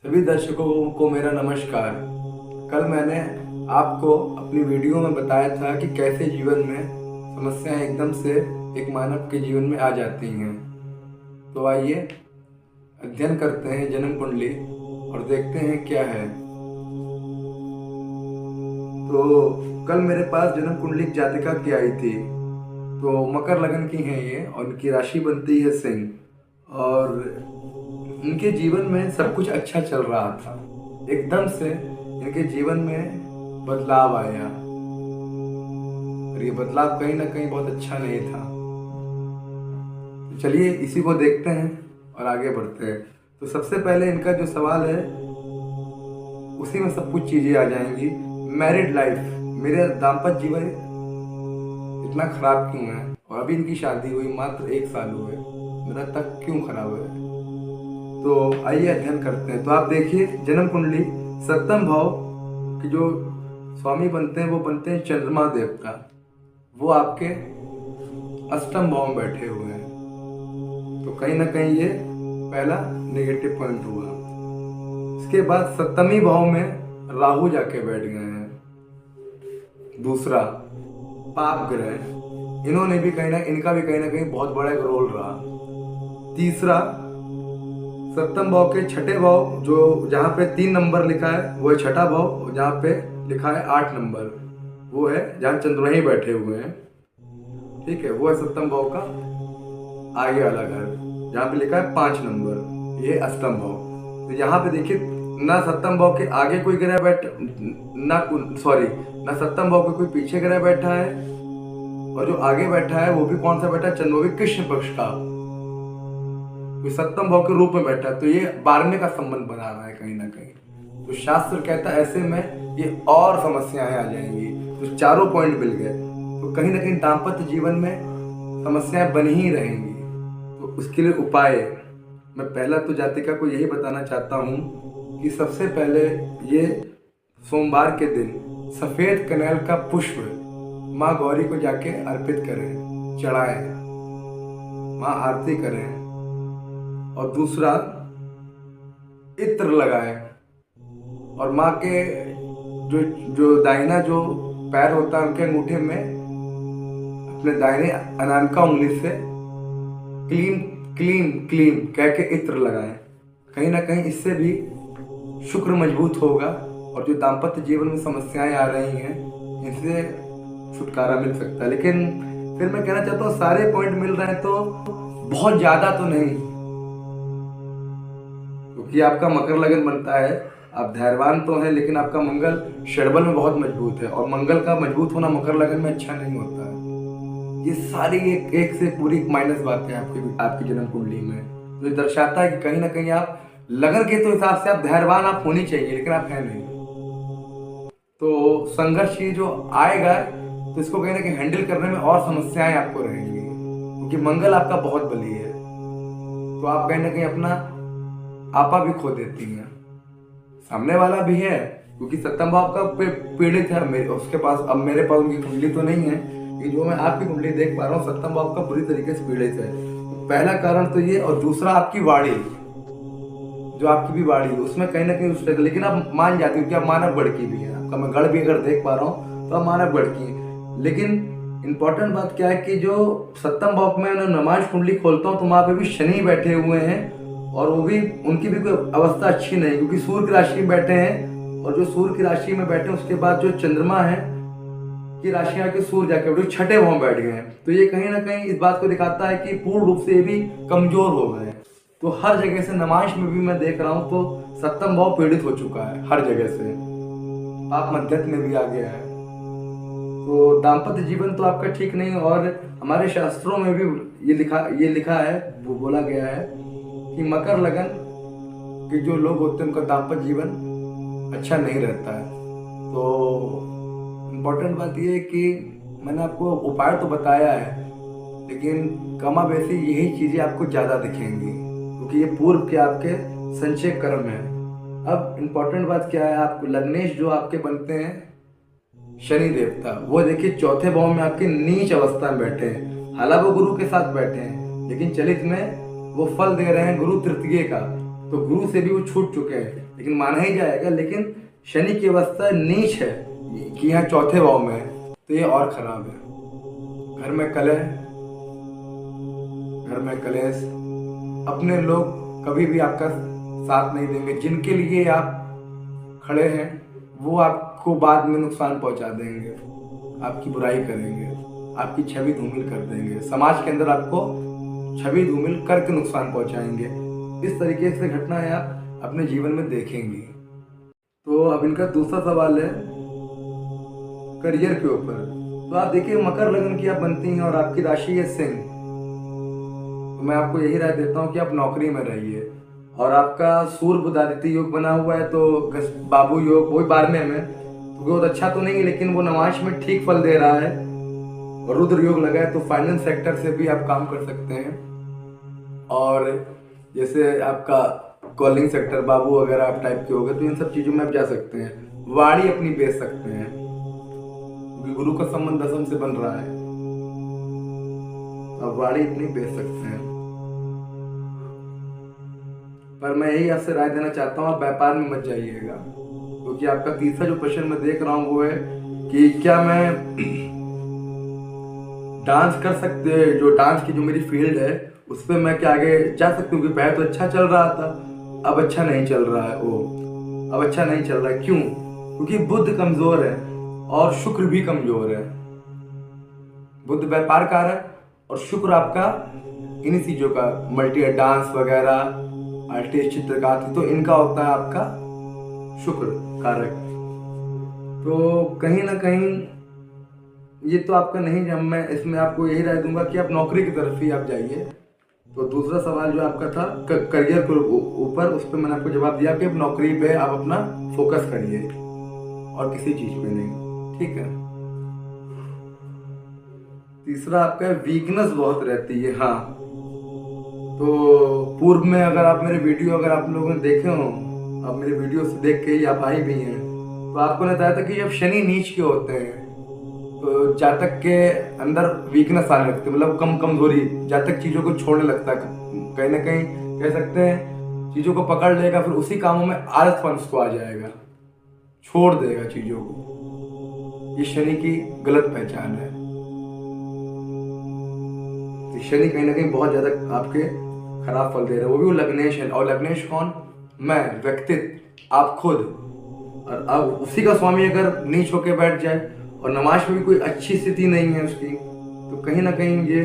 सभी दर्शकों को मेरा नमस्कार। कल मैंने आपको अपनी वीडियो में बताया था कि कैसे जीवन में समस्याएं एकदम से एक मानव के जीवन में आ जाती हैं। तो आइए अध्ययन करते हैं जन्म कुंडली और देखते हैं क्या है। तो कल मेरे पास जन्म कुंडली जातिका की आई थी। तो मकर लगन की हैं ये और उनकी राशि बनती है सिंह। और इनके जीवन में सब कुछ अच्छा चल रहा था। एकदम से इनके जीवन में बदलाव आया और ये बदलाव कहीं ना कहीं बहुत अच्छा नहीं था। तो चलिए इसी को देखते हैं और आगे बढ़ते हैं। तो सबसे पहले इनका जो सवाल है उसी में सब कुछ चीजें आ जाएंगी। मैरिड लाइफ, मेरे दाम्पत्य जीवन इतना खराब क्यों है और अभी इनकी शादी हुई मात्र 1 साल हुए, मेरा तक क्यों खराब है। तो आइए अध्ययन करते हैं। तो आप देखिए जन्म कुंडली सप्तम भाव के जो स्वामी बनते हैं वो बनते हैं चंद्रमा देवता। वो आपके अष्टम भाव में बैठे हुए हैं। तो कहीं ना कहीं ये पहला नेगेटिव पॉइंट हुआ। इसके बाद सप्तमी भाव में राहु जाके बैठ गए हैं। दूसरा पाप ग्रह, इन्होंने भी इनका भी कहीं ना कहीं बहुत बड़ा एक रोल रहा। तीसरा सप्तम भाव के छठे भाव जो जहाँ पे 3 नंबर लिखा है वो है छठा भाव, जहाँ पे लिखा है 8 नंबर वो है जहाँ चंद्रमा ही बैठे हुए हैं। ठीक है, वो है सप्तम भाव का आगे वाला घर, जहाँ पे लिखा है 5 नंबर, ये अष्टम भाव। तो यहाँ पे देखिए ना सप्तम भाव के आगे कोई ग्रह ना सप्तम भाव के कोई पीछे ग्रह बैठा है, और जो आगे बैठा है वो भी कौन सा बैठा है, चंद्रमा भी कृष्ण पक्ष का, सप्तम भाव के रूप में बैठा है। तो ये 12वें का संबंध बना रहा है कहीं ना कहीं। तो शास्त्र कहता है ऐसे में ये और समस्याएं आ जाएंगी। तो चारों पॉइंट मिल गए, तो कहीं ना कहीं दाम्पत्य जीवन में समस्याएं बन ही रहेंगी। तो उसके लिए उपाय मैं पहला तो जातिका को यही बताना चाहता हूँ कि सबसे पहले ये सोमवार के दिन सफेद कनेल का पुष्प माँ गौरी को जाके अर्पित करें, चढ़ाएं, माँ आरती करें। और दूसरा इत्र लगाएं और माँ के जो जो दाहिना जो पैर होता है उनके अंगूठे में अपने दाहिने अनामिका उंगली से क्लीम क्लीम क्लीम कह के इत्र लगाएं। कहीं ना कहीं इससे भी शुक्र मजबूत होगा और जो दाम्पत्य जीवन में समस्याएं आ रही हैं इनसे छुटकारा मिल सकता है। लेकिन फिर मैं कहना चाहता हूँ सारे पॉइंट मिल रहे हैं तो बहुत ज्यादा तो नहीं, क्योंकि आपका मकर लगन बनता है, आप धैर्यवान तो हैं, लेकिन आपका मंगल षडबल में बहुत मजबूत है और मंगल का मजबूत होना मकर लगन में अच्छा नहीं होता है। ये सारी एक से पूरी माइनस बात है आपकी जन्म कुंडली में। तो ये दर्शाता है कि कहीं ना कहीं आप लगन के तो हिसाब से आप धैर्यवान आप होनी चाहिए, लेकिन आप है नहीं। तो संघर्ष ये जो आएगा तो इसको कहीं ना कहीं हैंडल करने में और समस्याएं आपको रहेंगी, क्योंकि मंगल आपका बहुत बली है। तो आप कहीं ना कहीं अपना आपा भी खो देती हैं। सामने वाला भी है, क्योंकि सप्तम भाव का पीड़ित है उसके पास। अब मेरे पास उनकी कुंडली तो नहीं है, कि जो मैं आपकी कुंडली देख पा रहा हूँ सप्तम भाव का बुरी तरीके से पीड़ित है। तो पहला कारण तो ये, और दूसरा आपकी वाणी, जो आपकी भी वाणी उसमें कहीं ना कहीं उस, लेकिन आप मान जाती हो कि आप मानव गढ़ की भी है। आपका मैं गढ़ भी अगर देख पा रहा हूँ तो आप मानव गढ़ की। लेकिन इंपॉर्टेंट बात क्या है कि जो सप्तम भाव में मैं नमाज कुंडली खोलता हूँ तो वहां पे भी शनि बैठे हुए हैं, और वो भी उनकी भी कोई अवस्था अच्छी नहीं, क्योंकि सूर्य की राशि में बैठे हैं। और जो सूर्य की राशि में बैठे हैं उसके बाद जो चंद्रमा है की राशि आके सूर्य जाके बैठे छठे भाव में बैठ गए हैं। तो ये कहीं ना कहीं इस बात को दिखाता है कि पूर्ण रूप से ये भी कमजोर हो गए हैं। तो हर जगह से नमाज में भी मैं देख रहा हूँ तो सप्तम भाव पीड़ित हो चुका है हर जगह से, आप मध्यस्थ में भी आ गया है। तो दाम्पत्य जीवन तो आपका ठीक नहीं। और हमारे शास्त्रों में भी ये लिखा है, वो बोला गया है कि मकर लगन के जो लोग होते हैं उनका दाम्पत्य जीवन अच्छा नहीं रहता है। तो इम्पोर्टेंट बात यह है कि मैंने आपको उपाय तो बताया है, लेकिन कमा बेसी यही चीजें आपको ज्यादा दिखेंगी, क्योंकि ये पूर्व के आपके संचय कर्म है। अब इम्पोर्टेंट बात क्या है, आपको लग्नेश जो आपके बनते हैं शनि देवता, वो देखिए चौथे भाव में आपके नीच अवस्था में बैठे हैं। हालांकि वो गुरु के साथ बैठे हैं, लेकिन चलित में वो फल दे रहे हैं गुरु तृतीय का। तो गुरु से भी वो छूट चुके हैं, लेकिन माना ही जाएगा। लेकिन शनि की अवस्था नीच है कि यहाँ चौथे भाव में है, तो ये और खराब है। घर में कलह, घर में कलेश, अपने लोग कभी भी आपका साथ नहीं देंगे। जिनके लिए आप खड़े हैं वो आपको बाद में नुकसान पहुंचा देंगे, आपकी बुराई करेंगे, आपकी छवि धूमिल कर देंगे, समाज के अंदर आपको छवि धूमिल करके नुकसान पहुंचाएंगे। इस तरीके से घटनाएं आप अपने जीवन में देखेंगी। तो अब इनका दूसरा सवाल है करियर के ऊपर। तो आप देखिए मकर लग्न की आप बनती हैं और आपकी राशि है सिंह, तो मैं आपको यही राय देता हूँ कि आप नौकरी में रहिए। और आपका सूर्य बुध आदित्य योग बना हुआ है, तो बाबू योग वही 12वें में, तो बहुत अच्छा तो नहीं है लेकिन वो नवांश में ठीक फल दे रहा है। और रुद्र योग लगा है, तो फाइनेंस सेक्टर से भी आप काम कर सकते हैं। और जैसे आपका कॉलिंग सेक्टर बाबू वगैरह आप टाइप के हो गए, तो इन सब चीज़ों में आप जा सकते हैं। वाणी अपनी बेच सकते हैं क्योंकि गुरु का संबंध दसम से बन रहा है, आप वाणी अपनी बेच सकते हैं। पर मैं यही आपसे राय देना चाहता हूँ, आप व्यापार में मत जाइएगा, क्योंकि आपका तीसरा जो प्रश्न मैं देख रहा हूँ वो है कि क्या मैं डांस कर सकते, जो डांस की जो मेरी फील्ड है उस पर मैं क्या आगे जा सकती हूँ? कि पहले तो अच्छा चल रहा था, अब अच्छा नहीं चल रहा है। अब अच्छा नहीं चल रहा है, क्यों? क्योंकि बुध कमजोर है और शुक्र भी कमजोर है। बुध व्यापार कार है और शुक्र आपका इन्हीं चीजों का मल्टी डांस वगैरह आर्टिस्ट चित्रकार, तो इनका होता है आपका शुक्र कारक। तो कहीं ना कहीं ये तो आपका नहीं, जब मैं इसमें आपको यही राय दूंगा कि आप नौकरी की तरफ ही आप जाइए। तो दूसरा सवाल जो आपका था करियर के ऊपर, उस पर मैंने आपको जवाब दिया कि आप नौकरी पे आप अपना फोकस करिए और किसी चीज पे नहीं, ठीक है। तीसरा आपका वीकनेस बहुत रहती है। हाँ, तो पूर्व में अगर आप मेरे वीडियो अगर आप लोगों ने देखे हो, आप मेरे वीडियो से देख के ही आप आई भी हैं, तो आपको ने बताया था कि जब शनि नीच के होते हैं तो जातक के अंदर वीकनेस आने लगती है, मतलब कमजोरी, जातक चीज़ों को छोड़ने लगता है। कहीं ना कहीं कह सकते हैं चीज़ों को पकड़ लेगा, फिर उसी कामों में आलसपन उसको आ जाएगा, छोड़ देगा चीज़ों को। ये शनि की गलत पहचान है। शनि कहीं ना कहीं बहुत ज़्यादा आपके खराब फल दे रहा है, वो भी वो लग्नेश है। और लग्नेश कौन? मैं, व्यक्तित्व, आप खुद। और अब उसी का स्वामी अगर नीच होके बैठ जाए और नमाज में भी कोई अच्छी स्थिति नहीं है उसकी, तो कहीं ना कहीं ये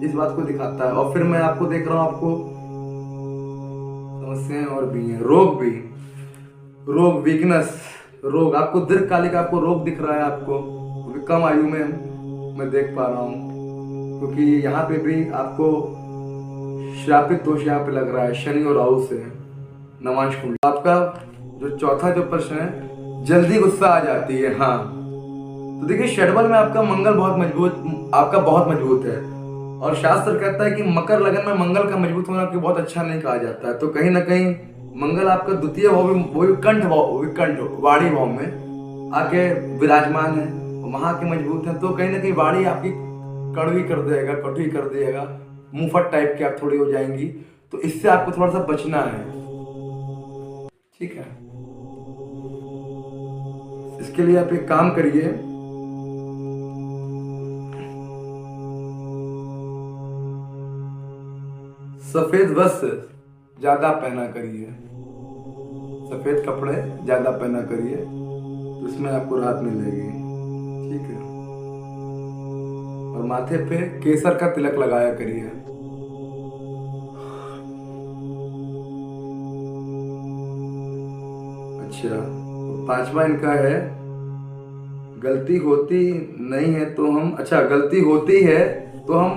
इस बात को दिखाता है। और फिर मैं आपको देख रहा हूँ, आपको समस्याएं और भी हैं, रोग भी, रोग, वीकनेस, रोग, आपको दीर्घकालिक आपको रोग दिख रहा है आपको, क्योंकि कम आयु में मैं देख पा रहा हूँ। क्योंकि यहाँ पे भी आपको श्रापित दोष यहाँ पे लग रहा है शनि और राहु से, नवांश कुंडली। आपका जो चौथा जो प्रश्न है, जल्दी गुस्सा आ जाती है। हाँ, तो देखिए षडबल में आपका मंगल बहुत मजबूत, आपका बहुत मजबूत है। और शास्त्र कहता है कि मकर लगन में मंगल का मजबूत होना कि बहुत अच्छा नहीं कहा जाता है। तो कहीं ना कहीं मंगल आपका द्वितीय भाव में, वो कंठ वाणी भाव में आके विराजमान है, वहां के मजबूत है। तो कहीं ना कहीं वाणी आपकी कड़वी कर देगा, कटुई कर देगा, मुंहफट टाइप की आप थोड़ी हो जाएंगी। तो इससे आपको थोड़ा सा बचना है, ठीक है। इसके लिए आप एक काम करिए, सफेद वस्त्र ज्यादा पहना करिए, सफेद कपड़े ज्यादा पहना करिए, तो इसमें आपको राहत मिलेगी, ठीक है। और माथे पे केसर का तिलक लगाया करिए। अच्छा, पांचवा इनका है गलती होती नहीं है तो हम, अच्छा गलती होती है तो हम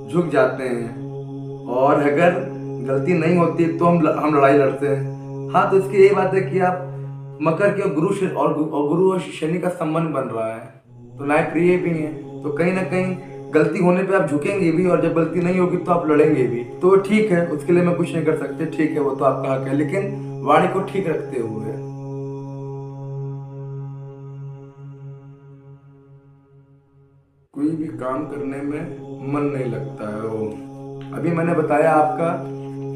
झुक जाते हैं, और अगर गलती नहीं होती तो हम लड़ाई लड़ते हैं। हाँ, तो इसकी यही बात है कि आप मकर के गुरु और शनि का संबंध बन रहा है, तो न्याय प्रिय भी है। तो कहीं ना कहीं गलती होने पे आप झुकेंगे भी, और जब गलती नहीं होगी तो आप लड़ेंगे भी। तो ठीक है, उसके लिए मैं कुछ नहीं कर सकते, ठीक है, वो तो आपका हक है, लेकिन वाणी को ठीक रखते हुए। कोई भी काम करने में मन नहीं लगता है। वो अभी मैंने बताया आपका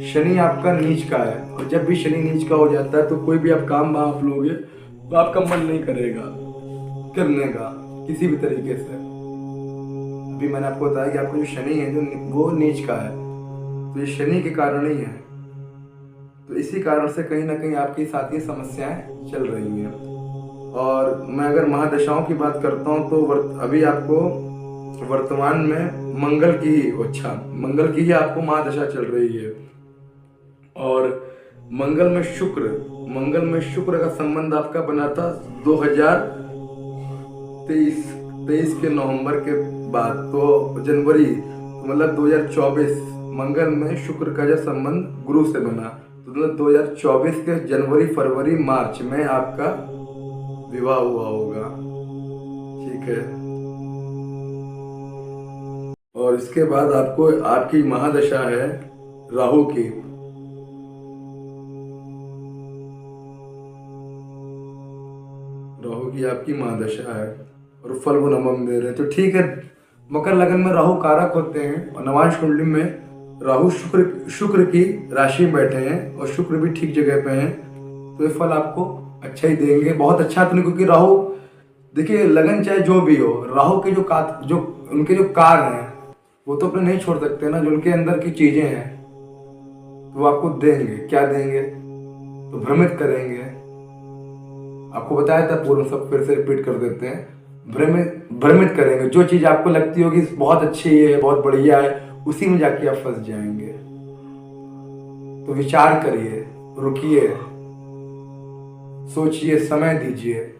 शनि आपका नीच का है, और जब भी शनि नीच का हो जाता है तो कोई भी आप काम आप लोगे तो आपका मन नहीं करेगा करने का किसी भी तरीके से। अभी मैंने आपको बताया कि आपका जो शनि है जो वो नीच का है, तो ये शनि के कारण ही है। तो इसी कारण से कहीं ना कहीं आपके साथ ये समस्याएं चल रही हैं। और मैं अगर महादशाओं की बात करता हूँ तो अभी आपको वर्तमान में मंगल की ही मंगल की ही आपको महादशा चल रही है। और मंगल में शुक्र का संबंध आपका बना था 2023 के नवंबर के बाद, तो जनवरी मतलब 2024 मंगल में शुक्र का जो संबंध गुरु से बना, तो मतलब 2024 के जनवरी फरवरी मार्च में आपका विवाह हुआ होगा। ठीक है। और इसके बाद आपको आपकी महादशा है राहु की। राहु की आपकी महादशा है और फल वो नवम दे रहे हैं, तो ठीक है। मकर लगन में राहु कारक होते हैं और नवांश कुंडली में राहु शुक्र की राशि में बैठे हैं और शुक्र भी ठीक जगह पे हैं, तो ये फल आपको अच्छा ही देंगे, बहुत अच्छा। तो नहीं, क्योंकि राहु देखिए लगन चाहे जो भी हो, राहु के जो उनके जो कार्य हैं वो तो अपने नहीं छोड़ सकते ना, जो उनके अंदर की चीजें हैं तो वो आपको देंगे। क्या देंगे? तो भ्रमित करेंगे। आपको बताया था पूर्व, सब फिर से रिपीट कर देते हैं। भ्रमित करेंगे, जो चीज आपको लगती होगी बहुत अच्छी है बहुत बढ़िया है, उसी में जाके आप फंस जाएंगे। तो विचार करिए, रुकिए, सोचिए, समय दीजिए,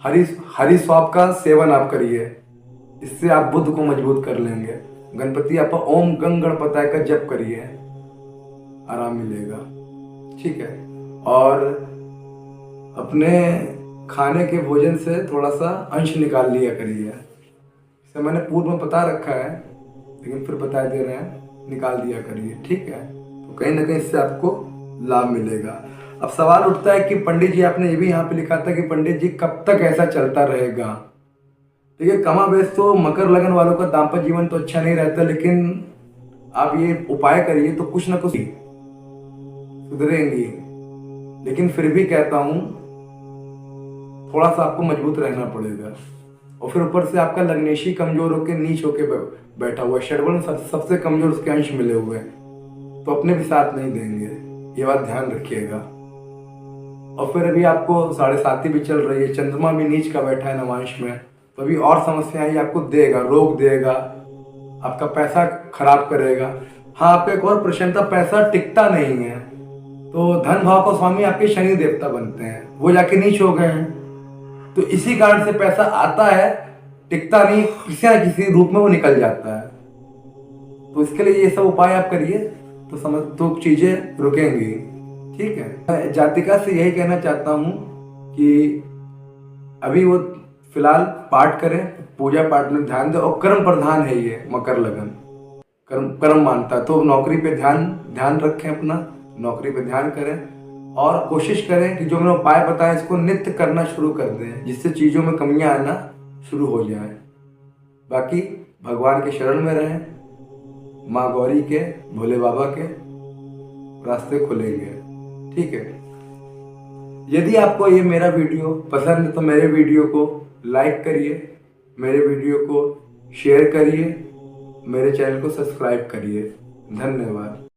हरी स्वाप का सेवन आप करिए, इससे आप बुद्ध को मजबूत कर लेंगे। गणपति आप ओम गंग गणपताय का जप करिए, आराम मिलेगा। ठीक है। और अपने खाने के भोजन से थोड़ा सा अंश निकाल लिया करिए। इसे मैंने पूर्व में बता रखा है लेकिन फिर बता दे रहे हैं, निकाल दिया करिए। ठीक है। तो कहीं ना कहीं इससे आपको लाभ मिलेगा। अब सवाल उठता है कि पंडित जी, आपने ये भी यहाँ पे लिखा था कि पंडित जी कब तक ऐसा चलता रहेगा। देखिए, कमाबेश तो मकर लगन वालों का दाम्पत्य जीवन तो अच्छा नहीं रहता, लेकिन आप ये उपाय करिए तो कुछ ना कुछ सुधरेंगी। लेकिन फिर भी कहता हूं थोड़ा सा आपको मजबूत रहना पड़ेगा। और फिर ऊपर से आपका लग्नेशी कमजोर होकर नीच होकर बैठा हुआ है, षडबल में सबसे कमजोर उसके अंश मिले हुए हैं, तो अपने भी साथ नहीं देंगे, ये बात ध्यान रखिएगा। और फिर अभी आपको 7.5 भी चल रही है, चंद्रमा भी नीच का बैठा है नवांश में, तो अभी और समस्याएं आपको देगा, रोग देगा, आपका पैसा खराब करेगा। हाँ, आप एक और प्रश्न था, पैसा टिकता नहीं है, तो धन भाव का स्वामी आपके शनि देवता बनते हैं, वो जाके नीच हो गए हैं, तो इसी कारण से पैसा आता है, टिकता नहीं, किसी ना किसी रूप में वो निकल जाता है। तो इसके लिए ये सब उपाय आप करिए तो चीजें रुकेंगी। ठीक है। जातिका से यही कहना चाहता हूँ कि अभी वो फिलहाल पाठ करें, पूजा पाठ में ध्यान दें, और कर्म प्रधान है ये मकर लगन, कर्म मानता है, तो नौकरी पे ध्यान रखें, अपना नौकरी पे ध्यान करें और कोशिश करें कि जो मैंने उपाय बताया इसको नित्य करना शुरू कर दें, जिससे चीज़ों में कमियां आना शुरू हो जाए। बाकी भगवान के शरण में रहें, माँ गौरी के, भोले बाबा के रास्ते खुलेंगे। ठीक है। यदि आपको ये मेरा वीडियो पसंद है तो मेरे वीडियो को लाइक करिए, मेरे वीडियो को शेयर करिए, मेरे चैनल को सब्सक्राइब करिए। धन्यवाद।